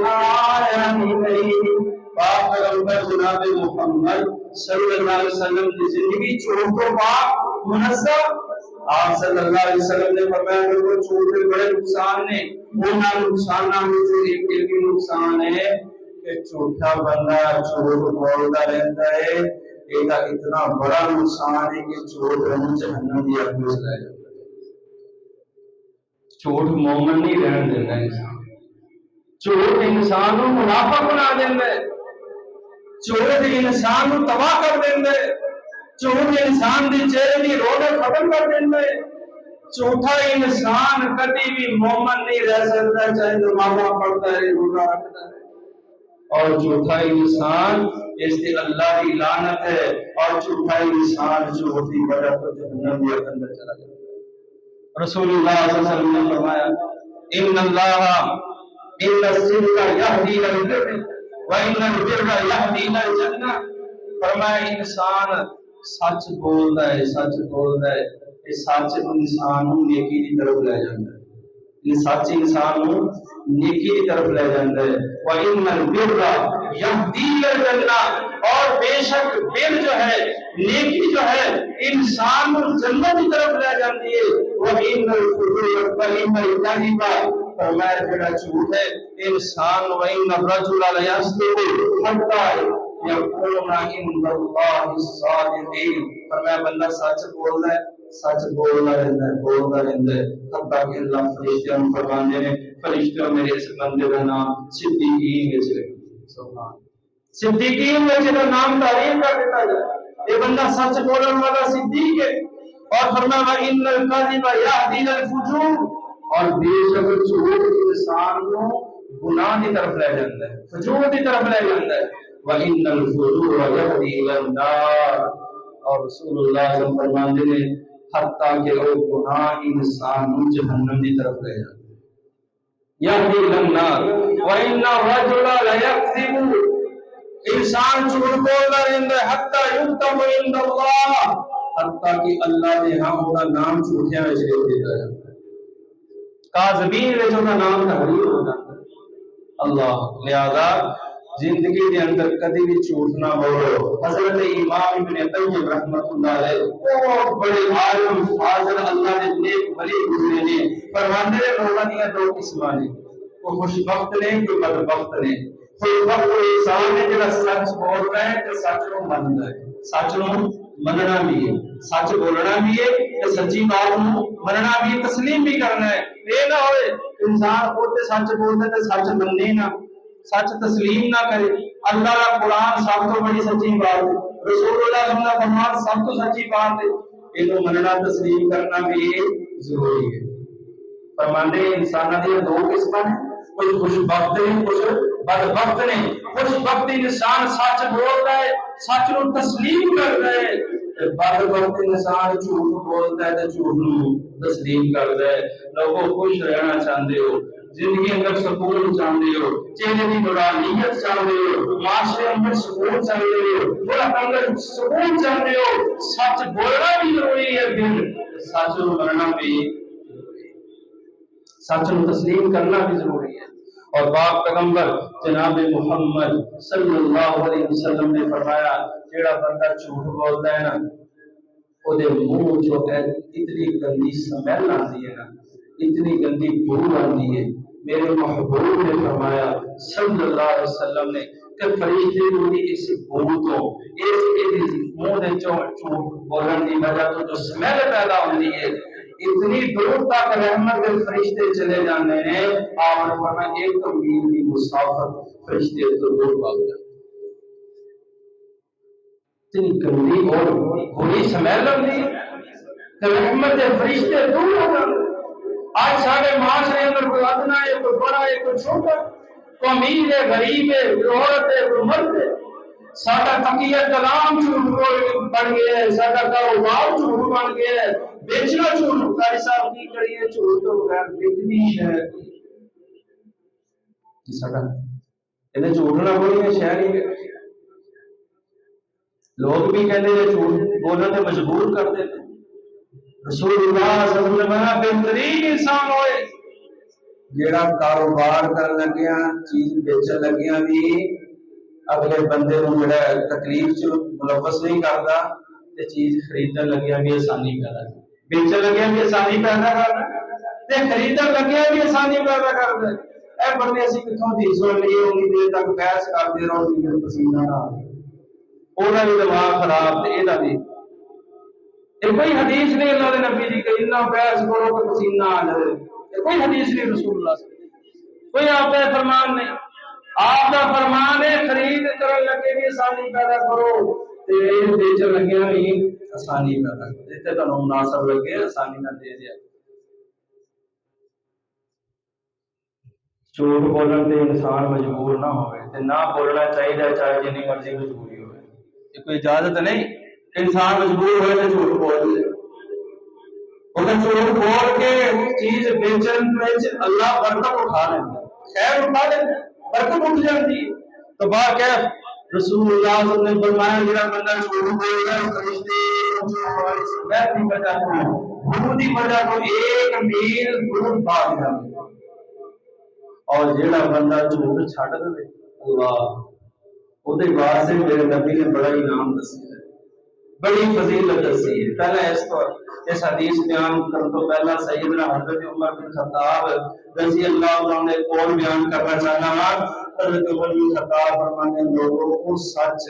آیا ہی نہیں، پاک پیغمبر جناب محمد صلی اللہ علیہ وسلم کی زندگی چھوٹ تو پاک منظم، آپ صلی اللہ علیہ وسلم نے فرمایا کہ وہ چھوٹے بڑے نقصان نے، وہ نقصانہ میں سے ایک بھی نقصان ہے کہ چھوٹا بندہ چھوٹ بولتا رہتا ہے، ایک اتنا بڑا نقصان ہے کہ چھوٹ رہنے جہنم کی آگ میں چلا جاتا ہے۔ چھوٹ مومن نہیں رہن دینا انسان، چھوٹ انسان کو منافق بنا دینا ہے، چھوٹ انسان کو تباہ کر دینا ہے، چھوٹ انسان دی چہرے دی رونق ختم کر دینا ہے، چھوٹا انسان کبھی بھی مومن نہیں رہ سکتا چاہے نمازاں پڑھتا ہے روزہ رکھتا ہے، اور جھوٹا انسان اس کی اللہ کی لعنت ہے، اور جھوٹا انسان جو ہوتی وجہ تو جہنم کے اندر چلا جاتا ہے۔ رسول اللہ صلی اللہ علیہ وسلم نے فرمایا ان اللہ ان الصدق یہدی الی البر وان البر یہدی الی الجنہ، فرمایا انسان سچ بولتا ہے، سچ بولتا ہے، یہ سچ انسان کو نیکی کی طرف لے جاتا ہے، یہ سچ انسان کو نیکی کی طرف لے جاتا ہے، وَإِنَّ الْبِرَّ يَهْدِي إِلَى الْجَنَّةِ، اور بے شک بر جو ہے، نیکی جو ہے، انسان کو جنت کی طرف لے جاتی ہے، وَإِنَّ الْفُجُورَ وَإِنَّ الْكَذِبَ، فرمایا جڑا جھوٹ ہے انسان، وَإِنَّ الرَّجُلَ لَيَصْدِقُ حَتَّى يَكُونَ عِندَ اللَّهِ الصَّادِقِينَ، فرمایا بندہ سچ بولتا ہے، سچ بولتا رہتا ہے، بولتا رہتا ہے، حتیٰ کہ اللہ فرشتوں میں فرمانے ہیں فرشتوں میرے اس بندے کا نام صدیقین میں چلے گا، صدیقین میں چلے نام تعریف کر دیتا ہے، یہ بندہ سچ بولنے والا صدیق ہے، اور فرمایا وَإِنَّ الْكَذِبَ يَهْدِي إِلَى الْفُجُورِ، اور بے شک جھوٹ انسان کو گناہ کی طرف لے جاتا ہے، فجور کی طرف لے جاتا ہے، وَإِنَّ الْفُجُورَ يَهْدِي إِلَى النَّارِ، اور رسول اللہ صلی اللہ علیہ وسلم فرماتے ہیں حتیٰ کہ وہ گناہ انسان کو جہنم کی طرف لے جاتا ہے، یہدی الی النار وَإِنَّ الرَّجُلَ لَيَكْذِبُ، انسان جھوٹ بولتا رہتا ہے حتیٰ یکتب عند اللہ، حتیٰ کہ اللہ نے ہاں وہ نام جھوٹیاں میں لکھ دیتا ہے، کاذبین میں جو نام تحریر ہو جاتا ہے۔ اللہ لہذا زندگی کے اندر کبھی بھی جھوٹ نہ بولو۔ حضرت امام ابن قیم رحمۃ اللہ علیہ بہت بڑے عالم فاضل اللہ نے نیک ولی گزرے نے، فرماتے ہیں لوگوں کی دو قسمیں ہیں، کوئی خوش بخت نے کوئی بدبخت نے، کوئی وقت انسان ہے جڑا سچ بول رہا ہے تے سچ نو مندا ہے، سچ نو مننا بھی ہے، سچ بولنا بھی ہے تے سچی بات نو مننا بھی ہے، تسلیم بھی کرنا ہے۔ یہ نہ ہوئے انسان خود تے سچ بولتا تے سچ مننے نہ، سچ تسلیم نہ کرے۔ اللہ کا قرآن سب تو بڑی سچی بات ہے، رسول اللہ صلی اللہ علیہ وسلم کا فرمان سب تو سچی بات ہے، یہ مننا تسلیم کرنا بھی ضروری ہے۔ فرماندے انساناں دی دو قسماں ہیں، کچھ خوش بخت ہیں، کچھ بد بخت نے۔ خوش بخت انسان سچ بولتا ہے، سچ نو تسلیم کرتا ہے، بد بخت انسان جھوٹ بولتا ہے تے جھوٹ نو تسلیم کرتا ہے۔ لوگوں خوش رہنا چاہتے ہو، زندگی اندر سکون چاہتے ہو، چہرے کی نورانیت چاہتے ہو، معاشرے اندر سکون چاہتے ہو، ملک اندر سکون چاہتے ہو، سچ بولنا بھی ضروری ہے، پھر سچ نو مننا بھی ضروری ہے، سچ نو تسلیم کرنا بھی ضروری ہے۔ اور پاک پیغمبر جناب محمد صلی اللہ علیہ وسلم نے فرمایا جیڑا بندہ جھوٹ بولتا ہے نا وہ دے منہ جو ہے اتنی گندی سمیل آتی ہے نا، اتنی گندی بو آتی ہے۔ میرے محبوب نے فرمایا صلی اللہ علیہ وسلم نے کہ فرشتے بھی اس بو تو اس منہ دے جھوٹ بولن کی وجہ تو جو سمیل پیدا ہوتی ہے اتنی دور تک رحمت کے فرشتے چلے جانے ہیں، آپ نے فرمایا ایک میل کی مسافت فرشتے تو دور بھاگ جاتے، اتنی گندی اور بری سمیل ہوتی ہے کہ رحمت کے فرشتے دور ہو جاتے۔ آج سارے معاشرے اندر کوئی ادنا ہے، کوئی بڑا ہے، کوئی چھوٹا، کوئی امیر ہے، غریب ہے، کوئی عورت ہے، کوئی مرد ہے، سارا تقیہ کلام جھوٹ بن گیا ہے، سارا کاروبار جھوٹ بن گیا ہے، بیچنا جھوٹ، قاری صاحب کی کریے جھوٹ تو بغیر بکنی ہے سارا یہ جھوٹ نہ بولیے شہر ہی لوگ بھی کہتے ہیں جھوٹ بولنے سے مجبور کر دیتے۔ رسول اللہ صلی اللہ علیہ وسلم بہترین انسان ہوئے جیڑا کاروبار کر لگیا چیز بیچن لگیا بھی اگلے بندے کو جڑا تکلیف چ ملوث نہیں کرتا تے چیز خریدن لگیا بھی آسانی پیدا کرتا، بیچن لگیا بھی آسانی پیدا کرتا تے خریدن لگیا بھی آسانی پیدا کرتا۔ اے بندے اسی کتھوں دی سن لیے انہی دیر تک بحث کرتے رہو جی پسینہ نہ آئے، انہاں دا دماغ خراب تے ادا بھی کوئی حدیث نہیں اللہ کے نبی جی کہ اتنا بحث کرو کہ پسینہ آ جائے، کوئی حدیث نہیں رسول اللہ سے، کوئی آپ کا فرمان نہیں۔ آپ کا فرمان ہے خرید کرنے لگے بھی آسانی پیدا کرو تے بیچن لگیا بھی آسانی پیدا کرو، جتنے تمہیں مناسب لگے آسانی نہ دے دیا۔ جھوٹ بولن تے انسان مجبور نہ ہوئے تے نہ بولنا چاہیے چاہے جنی مرضی مجبوری ہوئے، یہ کوئی اجازت نہیں انسان مجبور ہوئے تو جھوٹ بول دے، اگر جھوٹ بول کے چیز بیچن اللہ برکت اٹھا لینا، خیر اٹھا لینا، برکت اٹھ جاتی ہے۔ تو باکیف رسول اللہ صلی اللہ علیہ وسلم نے فرمایا جڑا بندہ جھوٹ بول رہا ہے فرشتے کی وجہ کو کی وجہ کو ایک میل دور بھاگ جاتے، اور جڑا بندہ جھوٹ چھڈ دے اللہ وہ واسطے میرے نبی نے بڑا انعام دسی ہے، بڑی فضیلت دسی ہے۔ پہلے اس حدیث بیان کرنے تو پہلا سیدنا حضرت عمر بن خطاب رضی اللہ عنہ نے قول بیان کرنا چاہنا وا۔ حضرت عمر بن خطاب فرمانے لوگوں کو سچ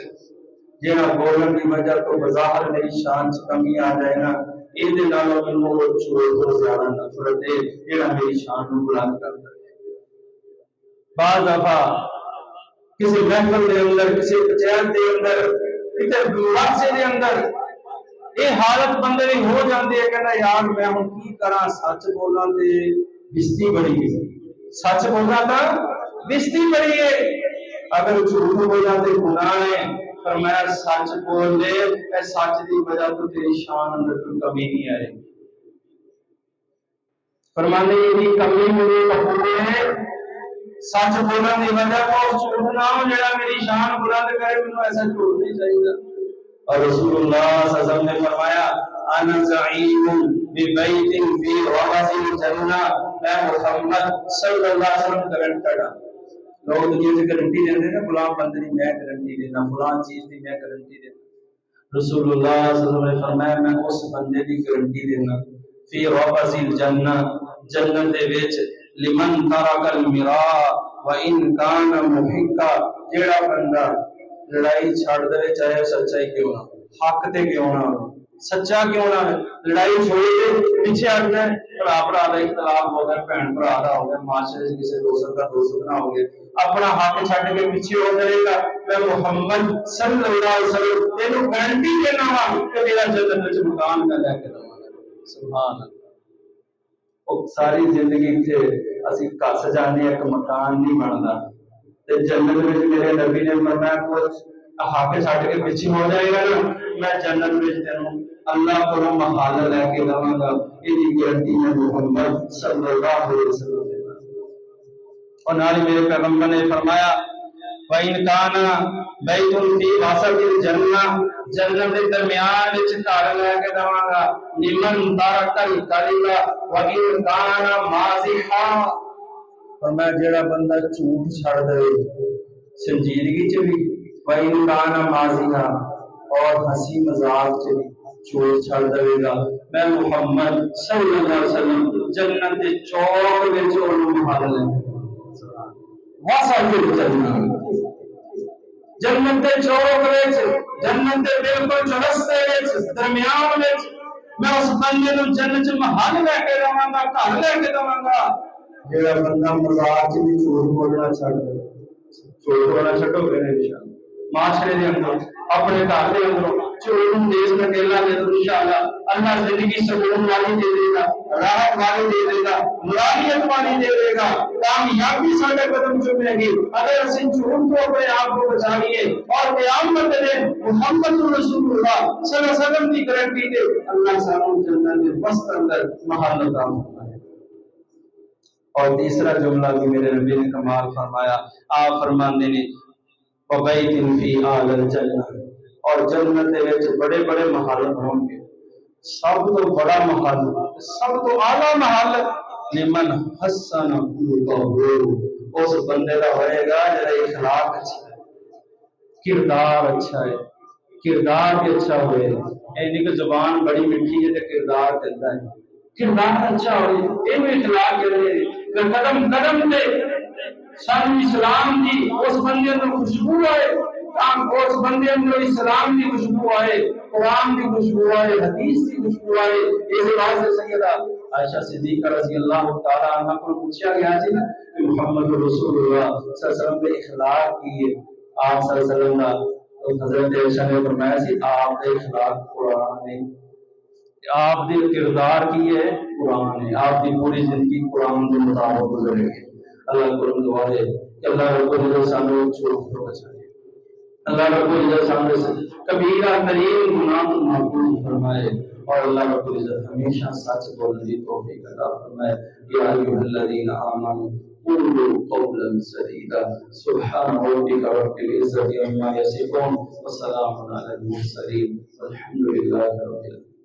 جڑا بولن کی وجہ تو بظاہر میری شان چ کمی آ جائے نا یہ نالوں مینوں جھوٹ کو زیادہ نفرت ہے جڑا میری شان نو بلند کرتا ہے۔ بعض دفعہ کسی محفل کے اندر کسی پنچایت کے اندر کسی مقصد کے اندر یہ حالت بندے کی ہو جاتی ہے کہ یار میں ہوں کی کرا سچ بولاں تے بستی بڑی ہے، سچ بولاں تا بستی بڑی ہے، اگر جھوٹ بولاں تے گناہ ہے، فرمایا سچ بول دے اے سچ دی وجہ تو تیری شان اندر کوئی کمی نہیں آئے گی۔ فرمانے یہ کمی میری مقبول ہے سچ بولنے کی وجہ تو جھوٹ نہ ہو جڑا میری شان بلند کرے، مینوں ایسا جھوٹ نہیں چاہیے۔ اور رسول اللہ صلی اللہ علیہ وسلم نے فرمایا انا زعیم ببیت فی روضۃ الجنہ، میں محمد صلی اللہ علیہ وسلم گارنٹی کرتا، لوگ جو گارنٹی دیتے ہیں فلاں بندے کی میں گارنٹی دینا، فلاں چیز کی میں گارنٹی دینا، رسول اللہ صلی اللہ علیہ وسلم نے فرمایا میں اس بندے کی گارنٹی دینا فی روضۃ الجنہ، جنت دے وچ لمن ترک المراء وَإِن كَانَ مُحِقًّا جیڑا بندہ لڑائی چھڑ دے چاہے سچائی کیوں نہ حق تے کیوں نہ سچا کیوں نہ لڑائی چھوڑ کے پیچھے ہٹنا ہے برا دا اختلاف ہو گیا بہن برا دا ہو گیا معاشرے کسی دوست کا دوست نہ ہو گیا اپنا حق چھڈ کے پیچھے ہو جائے گا میں محمد صلی اللہ علیہ وسلم تینوں گارنٹی دینا وا کہ تیرا جنت وچ مکان میں لے کے دوں گا سبحان اللہ ساری زندگی تے اسی گھس جانے ایک مکان نہیں بنتا تے جنت وچ میرے نبی نے فرمایا کچھ حق چھڈ کے پیچھے ہو جائے گا نا میں جنت وچ تینوں اللہ کو محل لے کے دواں گا یہ گارنٹی میں محمد صلی اللہ علیہ وسلم دینا اور نال میرے پیغمبر نے فرمایا وَإِن كَانَ بَيْتٌ فِي وَسَطِ الْجَنَّةِ جنت کے درمیان وچ گھر لے کے دواں گا لمن ترک الکذب وَإِن كَانَ مَازِحًا فرمایا جڑا بندہ جھوٹ چھڑ دے سنجیدگی چ بھی وَإِن كَانَ مَازِحًا اور ہنسی مذاق چ بھی جھوٹ چھڑ دے گا میں محمد صلی اللہ علیہ وسلم جنت کے چوک وچ اونوں محل لے وَسَطِ الْجَنَّةِ جنت کے چوک وچ جنت کے بالکل چرستے وچ درمیان وچ میں اس بندے نوں جنت وچ محل لے کے جاواں گا گھر لے کے جاواں گا جڑا بندہ مذاق وچ بھی جھوٹ بولنا چھڈ دے جھوٹ بولنا چھڈو گے انشاءاللہ معاشرے دے اندر اپنے گھر دے اندر جھوٹ دیس میں کہلا دے تو انشاءاللہ اللہ زندگی سکون والی دے دے گا راحت والی دے دے گا مرادیت والی دے دے گا کامیابی سارے قدم چومے گی اگر اسی جھوٹ کو اپنے آپ کو بچائیے اور قیامت دے محمد رسول اللہ صلی اللہ علیہ وسلم کی گارنٹی دے اللہ سانو جنت کے وسط اندر محل عطا فرمائے اور تیسرا جملہ بھی میرے نبی نے کمال فرمایا آپ فرماندے نے وَبَيْتٍ فِي أَعْلَى الْجَنَّةِ اور جنت دے وچ بڑے بڑے محل ہون گے سب تو بڑا محل سب تو اعلیٰ محل لمن حسن خلقہ اس بندے دا ہوئے گا جڑا اخلاق اچھا ہے کردار اچھا ہے کردار بھی اچھا ہوئے اے نہیں کہ زبان بڑی میٹھی ہے تے کردار گندا ہے کردار اچھا ہوئے اے بھی اخلاق جڑے قدم قدم تے سن اسلام دی اس بندے نوں خوشبو آئے اس بندے اندر اسلام دی خوشبو آئے قرآن دی خوشبو آئے حدیث دی خوشبو آئے اس واسطے سیدہ عائشہ صدیقہ رضی اللہ تعالی عنہ کو پوچھا گیا جی نا کہ محمد رسول اللہ صلی اللہ علیہ وسلم کے اخلاق کی آپ صلی اللہ علیہ وسلم کا حضرت عائشہ نے فرمایا سی آپ کے اخلاق قرآن ہے آپ دے کردار کی ہے قرآن ہے آپ کی پوری زندگی قرآن کے مطابق گزرے گی اللہ کو دعا ہے کہ اللہ رب العزت سانو جھوٹ سے بچائے اللہ رب العزت سامنے سے کبیرہ ترین گناہ کو محفوظ فرمائے اور اللہ رب العزت ہمیشہ سچ بولنے کی توفیق عطا فرمائے یا ایھا الذین آمنوا قولوا قولا سدیدا سبحان ربک رب العزت عما یصفون وسلام علی المرسلین والحمد للہ رب العالمین